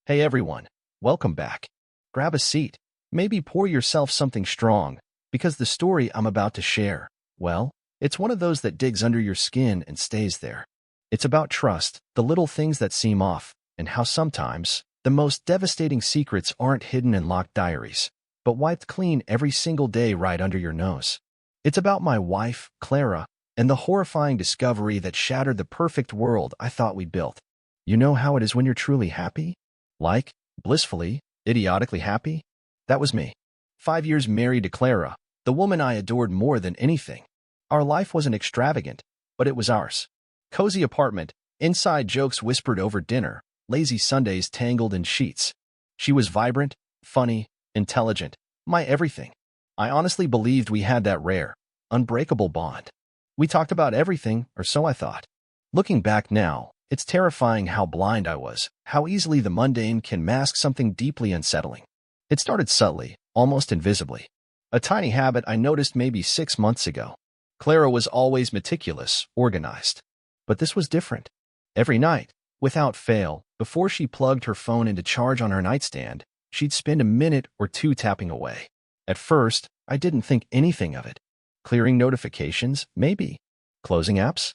Hey everyone, welcome back. Grab a seat, maybe pour yourself something strong, because the story I'm about to share, well, it's one of those that digs under your skin and stays there. It's about trust, the little things that seem off, and how sometimes the most devastating secrets aren't hidden in locked diaries, but wiped clean every single day right under your nose. It's about my wife, Clara, and the horrifying discovery that shattered the perfect world I thought we built. You know how it is when you're truly happy? Like, blissfully, idiotically happy? That was me. 5 years married to Clara, the woman I adored more than anything. Our life wasn't extravagant, but it was ours. Cozy apartment, inside jokes whispered over dinner, lazy Sundays tangled in sheets. She was vibrant, funny, intelligent, my everything. I honestly believed we had that rare, unbreakable bond. We talked about everything, or so I thought. Looking back now, it's terrifying how blind I was, how easily the mundane can mask something deeply unsettling. It started subtly, almost invisibly. A tiny habit I noticed maybe 6 months ago. Clara was always meticulous, organized. But this was different. Every night, without fail, before she plugged her phone into charge on her nightstand, she'd spend a minute or two tapping away. At first, I didn't think anything of it. Clearing notifications, maybe. Closing apps?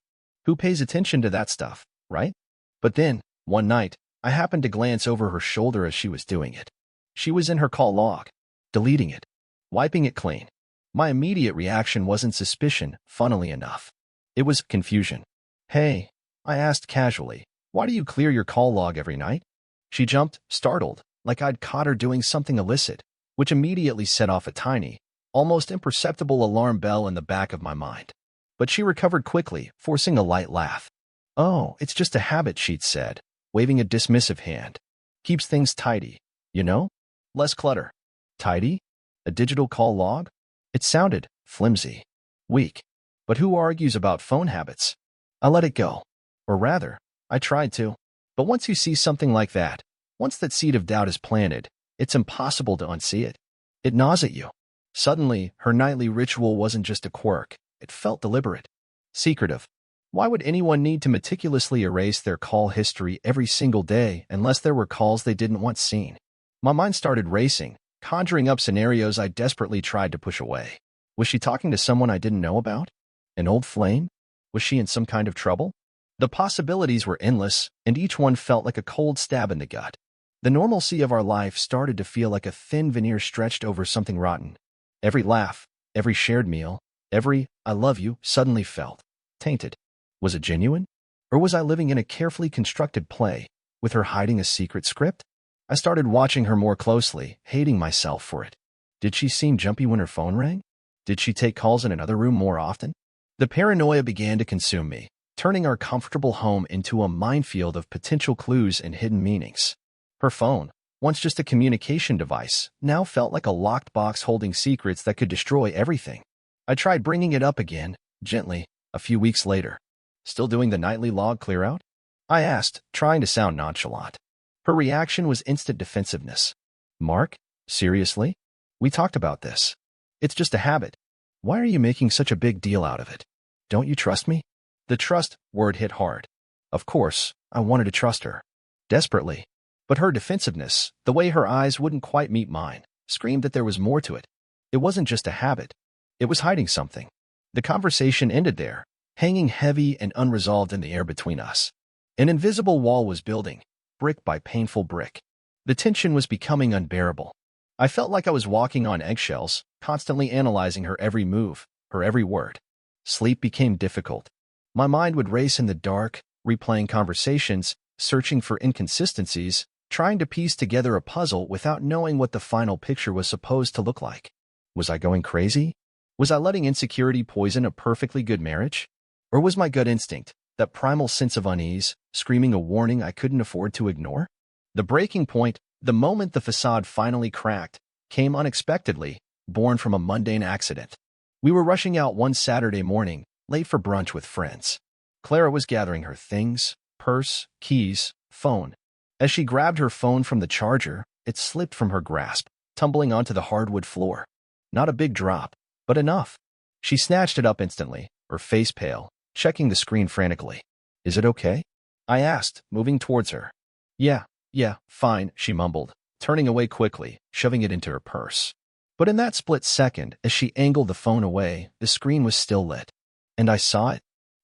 Who pays attention to that stuff, right? But then, one night, I happened to glance over her shoulder as she was doing it. She was in her call log, deleting it, wiping it clean. My immediate reaction wasn't suspicion, funnily enough. It was confusion. Hey, I asked casually, why do you clear your call log every night? She jumped, startled, like I'd caught her doing something illicit, which immediately set off a tiny, almost imperceptible alarm bell in the back of my mind. But she recovered quickly, forcing a light laugh. Oh, it's just a habit, she'd said, waving a dismissive hand. Keeps things tidy, you know? Less clutter. Tidy? A digital call log? It sounded flimsy, weak. But who argues about phone habits? I let it go. Or rather, I tried to. But once you see something like that, once that seed of doubt is planted, it's impossible to unsee it. It gnaws at you. Suddenly, her nightly ritual wasn't just a quirk. It felt deliberate, secretive. Why would anyone need to meticulously erase their call history every single day unless there were calls they didn't want seen? My mind started racing, conjuring up scenarios I desperately tried to push away. Was she talking to someone I didn't know about? An old flame? Was she in some kind of trouble? The possibilities were endless, and each one felt like a cold stab in the gut. The normalcy of our life started to feel like a thin veneer stretched over something rotten. Every laugh, every shared meal, every "I love you" suddenly felt tainted. Was it genuine? Or was I living in a carefully constructed play, with her hiding a secret script? I started watching her more closely, hating myself for it. Did she seem jumpy when her phone rang? Did she take calls in another room more often? The paranoia began to consume me, turning our comfortable home into a minefield of potential clues and hidden meanings. Her phone, once just a communication device, now felt like a locked box holding secrets that could destroy everything. I tried bringing it up again, gently, a few weeks later. Still doing the nightly log clear-out? I asked, trying to sound nonchalant. Her reaction was instant defensiveness. Mark? Seriously? We talked about this. It's just a habit. Why are you making such a big deal out of it? Don't you trust me? The trust word hit hard. Of course, I wanted to trust her. Desperately. But her defensiveness, the way her eyes wouldn't quite meet mine, screamed that there was more to it. It wasn't just a habit. It was hiding something. The conversation ended there, hanging heavy and unresolved in the air between us. An invisible wall was building, brick by painful brick. The tension was becoming unbearable. I felt like I was walking on eggshells, constantly analyzing her every move, her every word. Sleep became difficult. My mind would race in the dark, replaying conversations, searching for inconsistencies, trying to piece together a puzzle without knowing what the final picture was supposed to look like. Was I going crazy? Was I letting insecurity poison a perfectly good marriage? Or was my gut instinct, that primal sense of unease, screaming a warning I couldn't afford to ignore? The breaking point, the moment the facade finally cracked, came unexpectedly, born from a mundane accident. We were rushing out one Saturday morning, late for brunch with friends. Clara was gathering her things, purse, keys, phone. As she grabbed her phone from the charger, it slipped from her grasp, tumbling onto the hardwood floor. Not a big drop, but enough. She snatched it up instantly, her face pale, checking the screen frantically. Is it okay? I asked, moving towards her. Yeah, Yeah, fine, she mumbled, turning away quickly, shoving it into her purse. But in that split second, as she angled the phone away, the screen was still lit. And I saw it.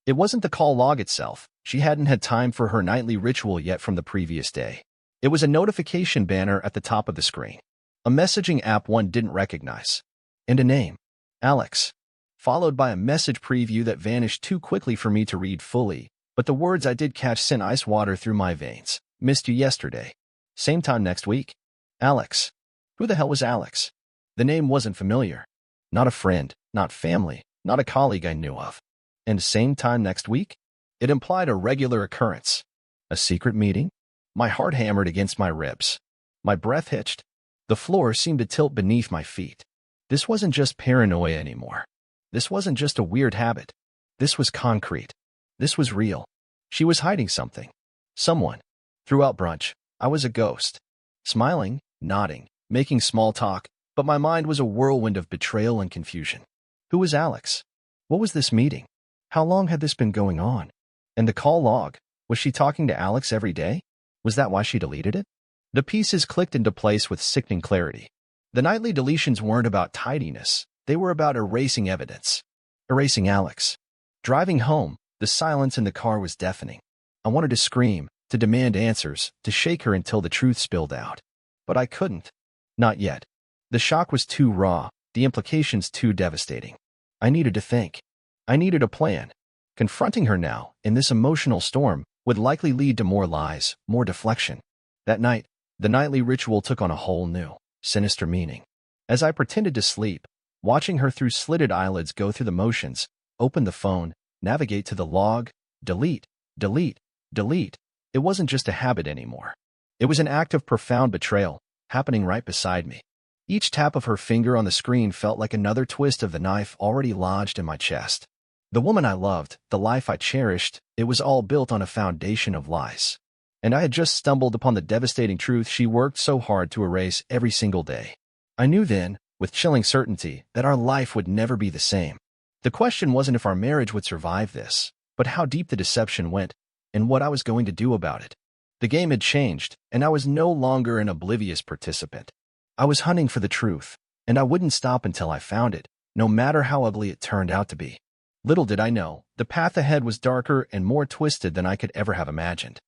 It wasn't the call log itself. She hadn't had time for her nightly ritual yet from the previous day. It was a notification banner at the top of the screen. A messaging app one didn't recognize. And a name. Alex. Followed by a message preview that vanished too quickly for me to read fully, but the words I did catch sent ice water through my veins. Missed you yesterday. Same time next week. Alex. Who the hell was Alex? The name wasn't familiar. Not a friend, not family, not a colleague I knew of. And same time next week? It implied a regular occurrence. A secret meeting? My heart hammered against my ribs. My breath hitched. The floor seemed to tilt beneath my feet. This wasn't just paranoia anymore. This wasn't just a weird habit. This was concrete. This was real. She was hiding something. Someone. Throughout brunch, I was a ghost. Smiling, nodding, making small talk, but my mind was a whirlwind of betrayal and confusion. Who was Alex? What was this meeting? How long had this been going on? And the call log, was she talking to Alex every day? Was that why she deleted it? The pieces clicked into place with sickening clarity. The nightly deletions weren't about tidiness. They were about erasing evidence. Erasing Alex. Driving home, the silence in the car was deafening. I wanted to scream, to demand answers, to shake her until the truth spilled out. But I couldn't. Not yet. The shock was too raw, the implications too devastating. I needed to think. I needed a plan. Confronting her now, in this emotional storm, would likely lead to more lies, more deflection. That night, the nightly ritual took on a whole new, sinister meaning. As I pretended to sleep, watching her through slitted eyelids go through the motions, open the phone, navigate to the log, delete, delete, delete, it wasn't just a habit anymore. It was an act of profound betrayal, happening right beside me. Each tap of her finger on the screen felt like another twist of the knife already lodged in my chest. The woman I loved, the life I cherished, it was all built on a foundation of lies. And I had just stumbled upon the devastating truth she worked so hard to erase every single day. I knew then, with chilling certainty, that our life would never be the same. The question wasn't if our marriage would survive this, but how deep the deception went, and what I was going to do about it. The game had changed, and I was no longer an oblivious participant. I was hunting for the truth, and I wouldn't stop until I found it, no matter how ugly it turned out to be. Little did I know, the path ahead was darker and more twisted than I could ever have imagined.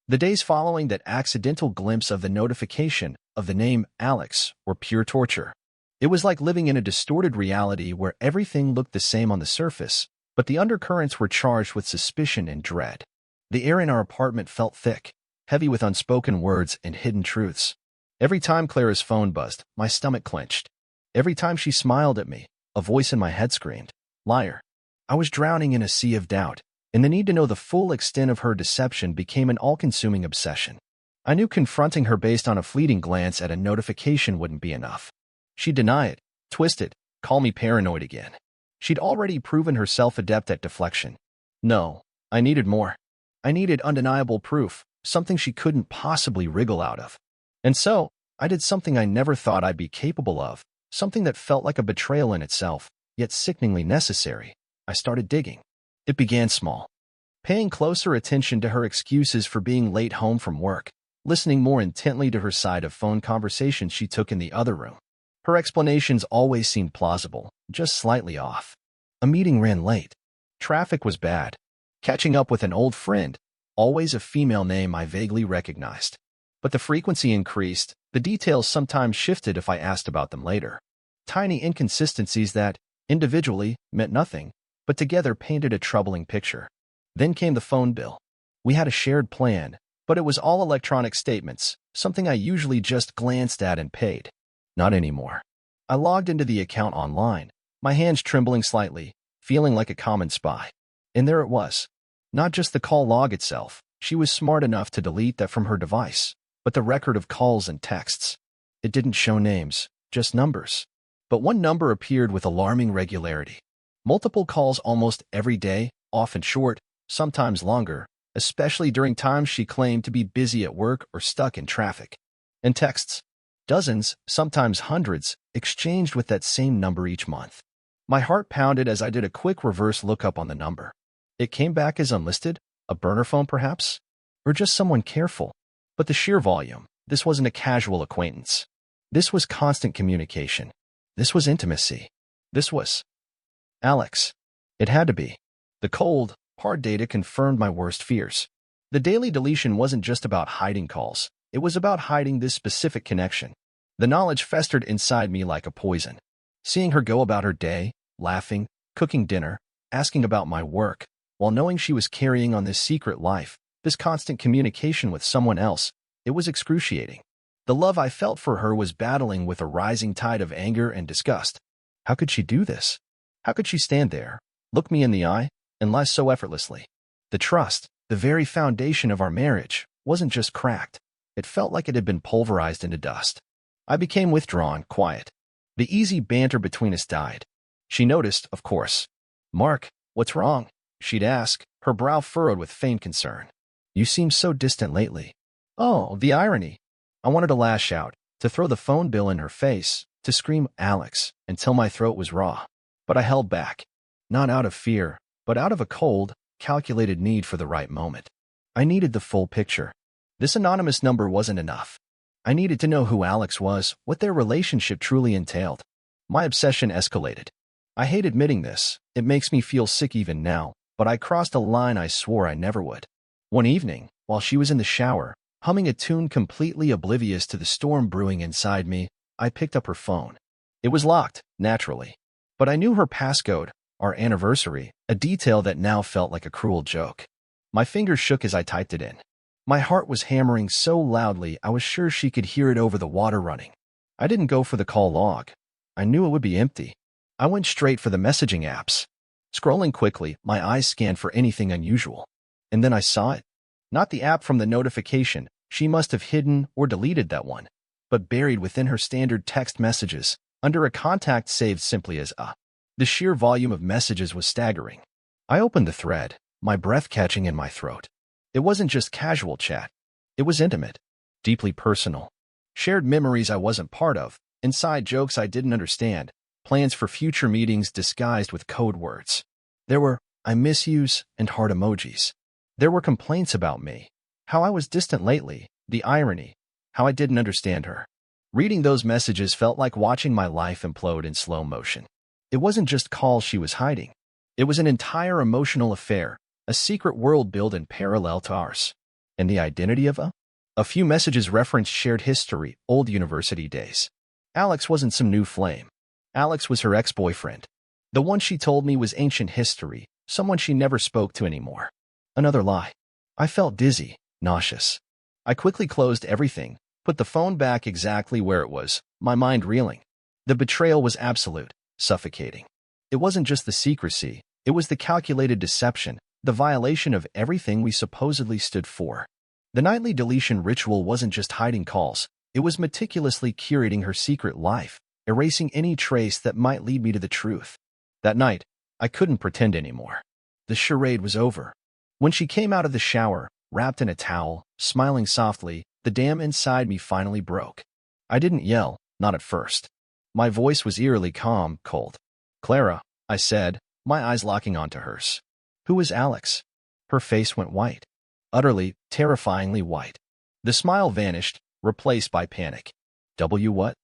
The days following that accidental glimpse of the notification of the name Alex were pure torture. It was like living in a distorted reality where everything looked the same on the surface, but the undercurrents were charged with suspicion and dread. The air in our apartment felt thick, heavy with unspoken words and hidden truths. Every time Clara's phone buzzed, my stomach clenched. Every time she smiled at me, a voice in my head screamed, "Liar." I was drowning in a sea of doubt, and the need to know the full extent of her deception became an all-consuming obsession. I knew confronting her based on a fleeting glance at a notification wouldn't be enough. She'd deny it, twist it, call me paranoid again. She'd already proven herself adept at deflection. No, I needed more. I needed undeniable proof, something she couldn't possibly wriggle out of. And so, I did something I never thought I'd be capable of, something that felt like a betrayal in itself, yet sickeningly necessary. I started digging. It began small. Paying closer attention to her excuses for being late home from work, listening more intently to her side of phone conversations she took in the other room. Her explanations always seemed plausible, just slightly off. A meeting ran late. Traffic was bad. Catching up with an old friend, always a female name I vaguely recognized. But the frequency increased, the details sometimes shifted if I asked about them later. Tiny inconsistencies that, individually, meant nothing, but together painted a troubling picture. Then came the phone bill. We had a shared plan, but it was all electronic statements, something I usually just glanced at and paid. Not anymore. I logged into the account online, my hands trembling slightly, feeling like a common spy. And there it was. Not just the call log itself. She was smart enough to delete that from her device, but the record of calls and texts. It didn't show names, just numbers. But one number appeared with alarming regularity. Multiple calls almost every day, often short, sometimes longer, especially during times she claimed to be busy at work or stuck in traffic. And texts. Dozens, sometimes hundreds, exchanged with that same number each month. My heart pounded as I did a quick reverse lookup on the number. It came back as unlisted, a burner phone perhaps? Or just someone careful. But the sheer volume, this wasn't a casual acquaintance. This was constant communication. This was intimacy. This was Alex. It had to be. The cold, hard data confirmed my worst fears. The daily deletion wasn't just about hiding calls. It was about hiding this specific connection. The knowledge festered inside me like a poison. Seeing her go about her day, laughing, cooking dinner, asking about my work, while knowing she was carrying on this secret life, this constant communication with someone else, it was excruciating. The love I felt for her was battling with a rising tide of anger and disgust. How could she do this? How could she stand there, look me in the eye, and lie so effortlessly? The trust, the very foundation of our marriage, wasn't just cracked. It felt like it had been pulverized into dust. I became withdrawn, quiet. The easy banter between us died. She noticed, of course. "Mark, what's wrong?" she'd ask, her brow furrowed with faint concern. "You seem so distant lately." Oh, the irony. I wanted to lash out, to throw the phone bill in her face, to scream "Alex" until my throat was raw. But I held back. Not out of fear, but out of a cold, calculated need for the right moment. I needed the full picture. This anonymous number wasn't enough. I needed to know who Alex was, what their relationship truly entailed. My obsession escalated. I hate admitting this. It makes me feel sick even now, but I crossed a line I swore I never would. One evening, while she was in the shower, humming a tune completely oblivious to the storm brewing inside me, I picked up her phone. It was locked, naturally. But I knew her passcode, our anniversary, a detail that now felt like a cruel joke. My fingers shook as I typed it in. My heart was hammering so loudly I was sure she could hear it over the water running. I didn't go for the call log. I knew it would be empty. I went straight for the messaging apps. Scrolling quickly, my eyes scanned for anything unusual. And then I saw it. Not the app from the notification. She must have hidden or deleted that one. But buried within her standard text messages, under a contact saved simply as a. The sheer volume of messages was staggering. I opened the thread, my breath catching in my throat. It wasn't just casual chat. It was intimate, deeply personal. Shared memories I wasn't part of, inside jokes I didn't understand, plans for future meetings disguised with code words. There were "I miss yous" and heart emojis. There were complaints about me, how I was distant lately, the irony, how I didn't understand her. Reading those messages felt like watching my life implode in slow motion. It wasn't just calls she was hiding. It was an entire emotional affair, a secret world built in parallel to ours. And the identity of a few messages referenced shared history, old university days. Alex wasn't some new flame. Alex was her ex-boyfriend. The one she told me was ancient history, someone she never spoke to anymore. Another lie. I felt dizzy, nauseous. I quickly closed everything, put the phone back exactly where it was, my mind reeling. The betrayal was absolute, suffocating. It wasn't just the secrecy, it was the calculated deception, the violation of everything we supposedly stood for. The nightly deletion ritual wasn't just hiding calls, it was meticulously curating her secret life, erasing any trace that might lead me to the truth. That night, I couldn't pretend anymore. The charade was over. When she came out of the shower, wrapped in a towel, smiling softly, the dam inside me finally broke. I didn't yell, not at first. My voice was eerily calm, cold. "Clara," I said, my eyes locking onto hers. "Who is Alex?" Her face went white. Utterly, terrifyingly white. The smile vanished, replaced by panic. What?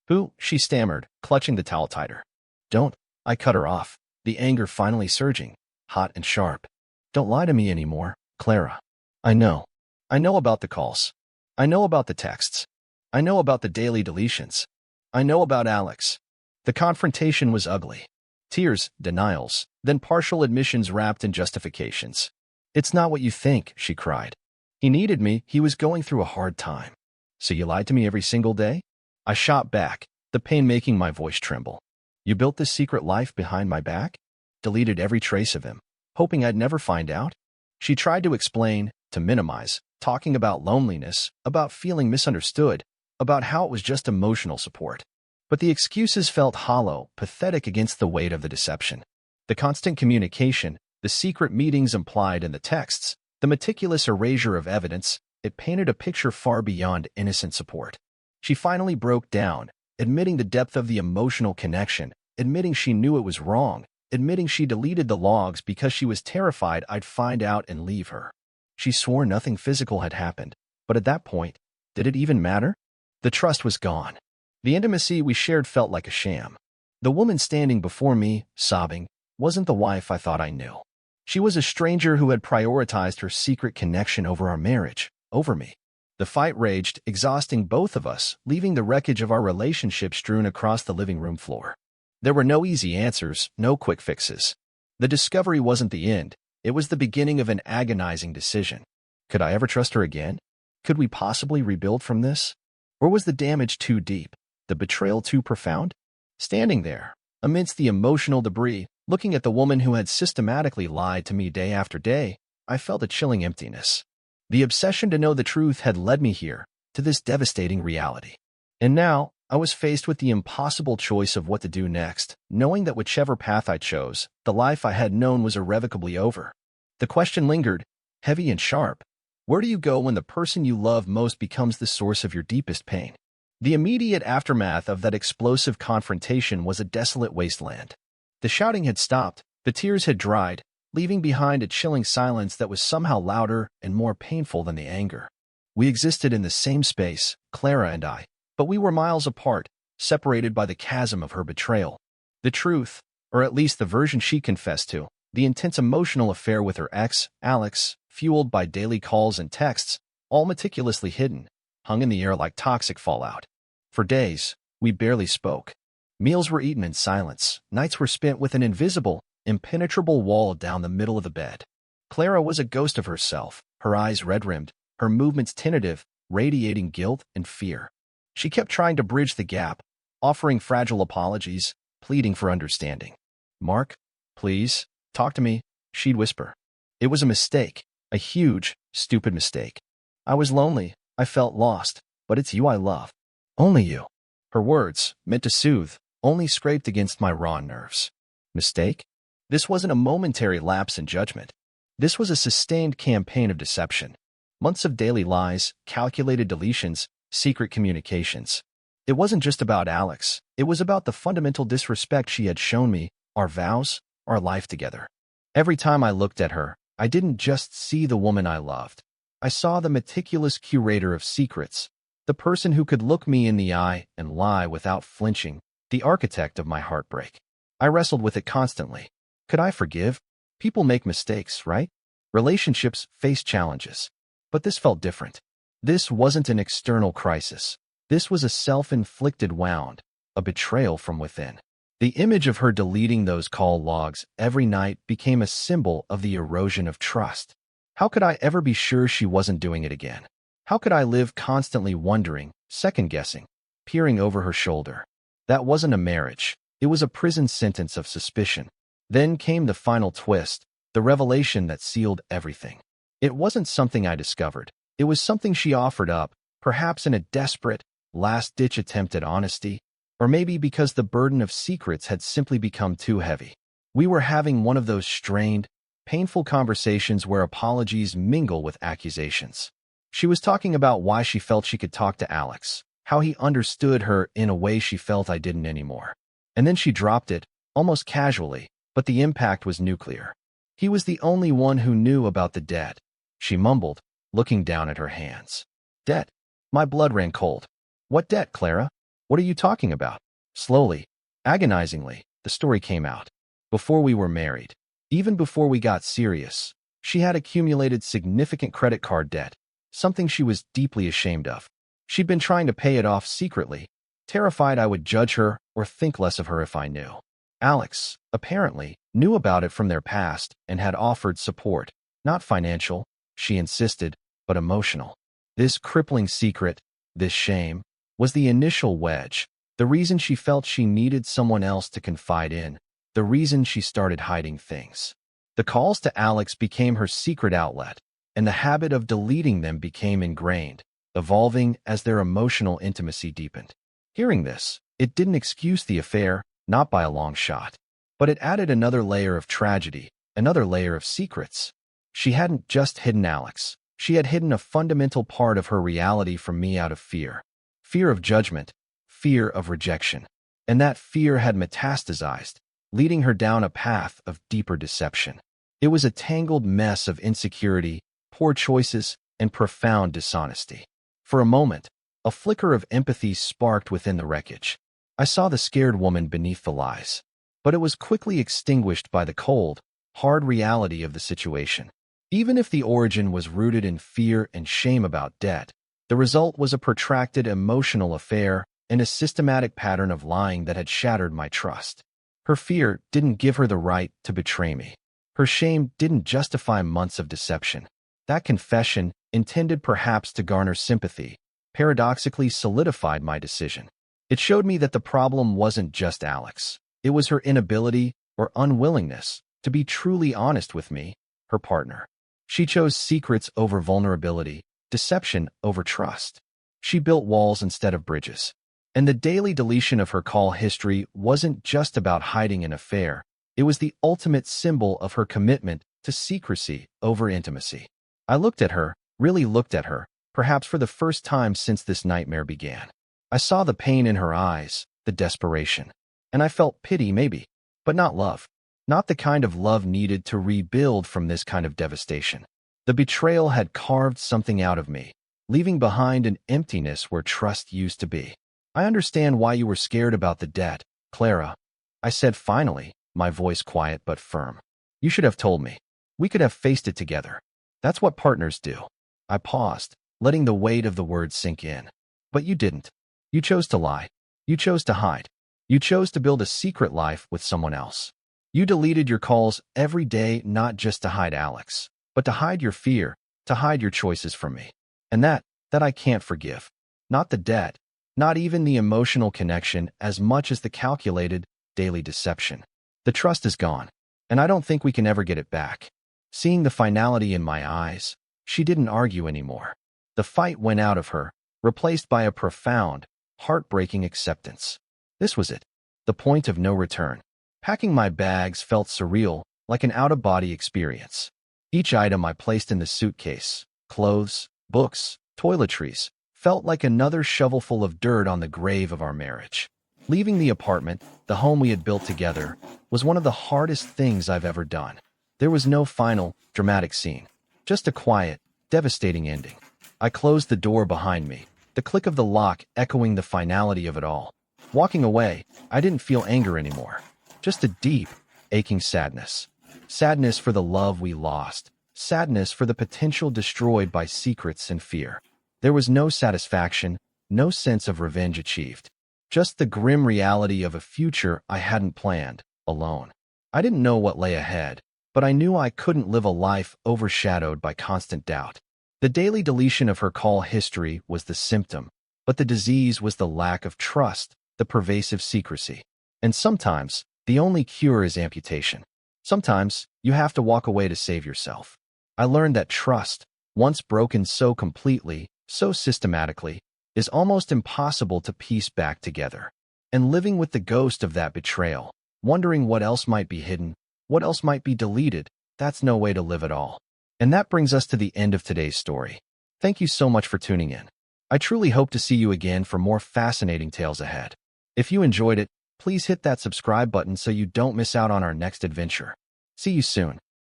Who?" she stammered, clutching the towel tighter. "Don't," I cut her off, the anger finally surging, hot and sharp. "Don't lie to me anymore, Clara. I know. I know about the calls. I know about the texts. I know about the daily deletions. I know about Alex." The confrontation was ugly. Tears, denials, then partial admissions wrapped in justifications. "It's not what you think," she cried. "He needed me, he was going through a hard time. So you lied to me every single day?" I shot back, the pain making my voice tremble. "You built this secret life behind my back? Deleted every trace of him, hoping I'd never find out?" She tried to explain, to minimize, talking about loneliness, about feeling misunderstood, about how it was just emotional support. But the excuses felt hollow, pathetic against the weight of the deception. The constant communication, the secret meetings implied in the texts, the meticulous erasure of evidence, it painted a picture far beyond innocent support. She finally broke down, admitting the depth of the emotional connection, admitting she knew it was wrong, admitting she deleted the logs because she was terrified I'd find out and leave her. She swore nothing physical had happened, But at that point, did it even matter? The trust was gone. The intimacy we shared felt like a sham. The woman standing before me, sobbing, wasn't the wife I thought I knew. She was a stranger who had prioritized her secret connection over our marriage, over me. The fight raged, exhausting both of us, leaving the wreckage of our relationship strewn across the living room floor. There were no easy answers, no quick fixes. The discovery wasn't the end. It was the beginning of an agonizing decision. Could I ever trust her again? Could we possibly rebuild from this? Or was the damage too deep, the betrayal too profound? Standing there, amidst the emotional debris, looking at the woman who had systematically lied to me day after day, I felt a chilling emptiness. The obsession to know the truth had led me here, to this devastating reality. And now, I was faced with the impossible choice of what to do next, knowing that whichever path I chose, the life I had known was irrevocably over. The question lingered, heavy and sharp. Where do you go when the person you love most becomes the source of your deepest pain? The immediate aftermath of that explosive confrontation was a desolate wasteland. The shouting had stopped, the tears had dried, leaving behind a chilling silence that was somehow louder and more painful than the anger. We existed in the same space, Clara and I, but we were miles apart, separated by the chasm of her betrayal. The truth, or at least the version she confessed to, the intense emotional affair with her ex, Alex, fueled by daily calls and texts, all meticulously hidden, hung in the air like toxic fallout. For days, we barely spoke. Meals were eaten in silence, nights were spent with an invisible, impenetrable wall down the middle of the bed. Clara was a ghost of herself, her eyes red-rimmed, her movements tentative, radiating guilt and fear. She kept trying to bridge the gap, offering fragile apologies, pleading for understanding. "Mark, please, talk to me," she'd whisper. It was a mistake, a huge, stupid mistake. I was lonely, I felt lost, but it's you I love. Only you. Her words, meant to soothe, only scraped against my raw nerves. Mistake? This wasn't a momentary lapse in judgment. This was a sustained campaign of deception. Months of daily lies, calculated deletions, secret communications. It wasn't just about Alex. It was about the fundamental disrespect she had shown me, our vows, our life together. Every time I looked at her, I didn't just see the woman I loved. I saw the meticulous curator of secrets, the person who could look me in the eye and lie without flinching, the architect of my heartbreak. I wrestled with it constantly. Could I forgive? People make mistakes, right? Relationships face challenges. But this felt different. This wasn't an external crisis. This was a self-inflicted wound, a betrayal from within. The image of her deleting those call logs every night became a symbol of the erosion of trust. How could I ever be sure she wasn't doing it again? How could I live constantly wondering, second-guessing, peering over her shoulder? That wasn't a marriage. It was a prison sentence of suspicion. Then came the final twist, the revelation that sealed everything. It wasn't something I discovered. It was something she offered up, perhaps in a desperate, last-ditch attempt at honesty, or maybe because the burden of secrets had simply become too heavy. We were having one of those strained, painful conversations where apologies mingle with accusations. She was talking about why she felt she could talk to Alex, how he understood her in a way she felt I didn't anymore. And then she dropped it, almost casually, but the impact was nuclear. He was the only one who knew about the debt. She mumbled, looking down at her hands. Debt? My blood ran cold. What debt, Clara? What are you talking about? Slowly, agonizingly, the story came out. Before we were married, even before we got serious, she had accumulated significant credit card debt, something she was deeply ashamed of. She'd been trying to pay it off secretly, terrified I would judge her or think less of her if I knew. Alex, apparently, knew about it from their past and had offered support, not financial, she insisted, but emotional. This crippling secret, this shame, was the initial wedge, the reason she felt she needed someone else to confide in, the reason she started hiding things. The calls to Alex became her secret outlet, and the habit of deleting them became ingrained, evolving as their emotional intimacy deepened. Hearing this, it didn't excuse the affair, not by a long shot, but it added another layer of tragedy, another layer of secrets. She hadn't just hidden Alex. She had hidden a fundamental part of her reality from me out of fear. Fear of judgment, fear of rejection. And that fear had metastasized, leading her down a path of deeper deception. It was a tangled mess of insecurity, poor choices, and profound dishonesty. For a moment, a flicker of empathy sparked within the wreckage. I saw the scared woman beneath the lies, but it was quickly extinguished by the cold, hard reality of the situation. Even if the origin was rooted in fear and shame about debt, the result was a protracted emotional affair and a systematic pattern of lying that had shattered my trust. Her fear didn't give her the right to betray me. Her shame didn't justify months of deception. That confession, intended perhaps to garner sympathy, paradoxically solidified my decision. It showed me that the problem wasn't just Alex. It was her inability or unwillingness to be truly honest with me, her partner. She chose secrets over vulnerability, deception over trust. She built walls instead of bridges. And the daily deletion of her call history wasn't just about hiding an affair. It was the ultimate symbol of her commitment to secrecy over intimacy. I looked at her, really looked at her, perhaps for the first time since this nightmare began. I saw the pain in her eyes, the desperation. And I felt pity maybe, but not love. Not the kind of love needed to rebuild from this kind of devastation. The betrayal had carved something out of me, leaving behind an emptiness where trust used to be. I understand why you were scared about the debt, Clara, I said finally, my voice quiet but firm. You should have told me. We could have faced it together. That's what partners do. I paused, letting the weight of the words sink in. But you didn't. You chose to lie. You chose to hide. You chose to build a secret life with someone else. You deleted your calls every day not just to hide Alex, but to hide your fear, to hide your choices from me. And that I can't forgive. Not the debt, not even the emotional connection as much as the calculated, daily deception. The trust is gone, and I don't think we can ever get it back. Seeing the finality in my eyes, she didn't argue anymore. The fight went out of her, replaced by a profound, heartbreaking acceptance. This was it, the point of no return. Packing my bags felt surreal, like an out-of-body experience. Each item I placed in the suitcase, clothes, books, toiletries, felt like another shovelful of dirt on the grave of our marriage. Leaving the apartment, the home we had built together, was one of the hardest things I've ever done. There was no final, dramatic scene, just a quiet, devastating ending. I closed the door behind me, the click of the lock echoing the finality of it all. Walking away, I didn't feel anger anymore, just a deep, aching sadness. Sadness for the love we lost, sadness for the potential destroyed by secrets and fear. There was no satisfaction, no sense of revenge achieved. Just the grim reality of a future I hadn't planned, alone. I didn't know what lay ahead, but I knew I couldn't live a life overshadowed by constant doubt. The daily deletion of her call history was the symptom, but the disease was the lack of trust, the pervasive secrecy. And sometimes, the only cure is amputation. Sometimes, you have to walk away to save yourself. I learned that trust, once broken so completely, so systematically, is almost impossible to piece back together. And living with the ghost of that betrayal, wondering what else might be hidden, what else might be deleted, that's no way to live at all. And that brings us to the end of today's story. Thank you so much for tuning in. I truly hope to see you again for more fascinating tales ahead. If you enjoyed it, please hit that subscribe button so you don't miss out on our next adventure. See you soon.